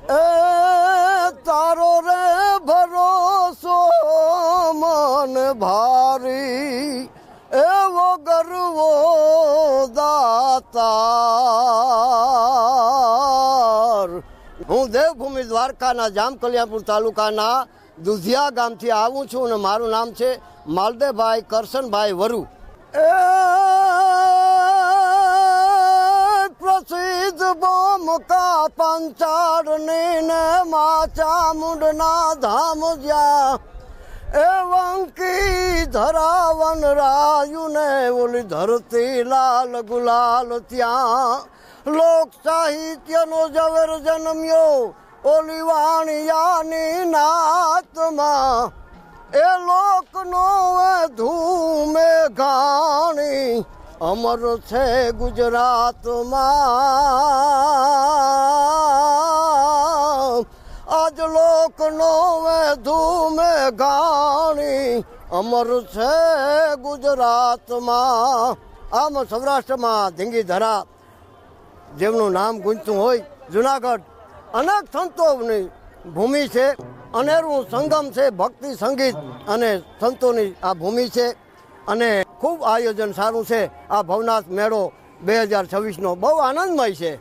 એ તારો રે ભરોસો મન ભારી એવો ગરવો દાતાર। હું દેવભૂમિ દ્વારકાના જામકલ્યાણપુર તાલુકાના દુધિયા ગામથી આવું છું અને મારું નામ છે માલદેભાઈ કરશનભાઈ વરુ। એ પ્રસિદ્ધ બોમકા પંચાળની ને મા ચામુંડના ધામ જ્યાં એ વંકી ધરાવન રાયુ ને ઓલી ધરતી લાલ ગુલાલ ત્યાં લોક સાહિત્યનો ઝવેર જન્મ્યો ઓલી વાણિયાની નાતમાં એ લોકનો ધૂમે ગાણી અમર છે ગુજરાતમાં। આજ લોકનો ધૂમે ગાણી અમર છે ગુજરાતમાં। આમ સૌરાષ્ટ્રમાં ધીંગી ધરા જેમનું નામ ગુંજતું હોય જુનાગઢ અનેક સંતોની ભૂમિ છે। અનેરું સંગમ છે, ભક્તિ સંગીત અને સંતોની આ ભૂમિ છે અને ખૂબ આયોજન સારું છે। આ ભવનાથ મેળો 2026નો બહુ આનંદમય છે।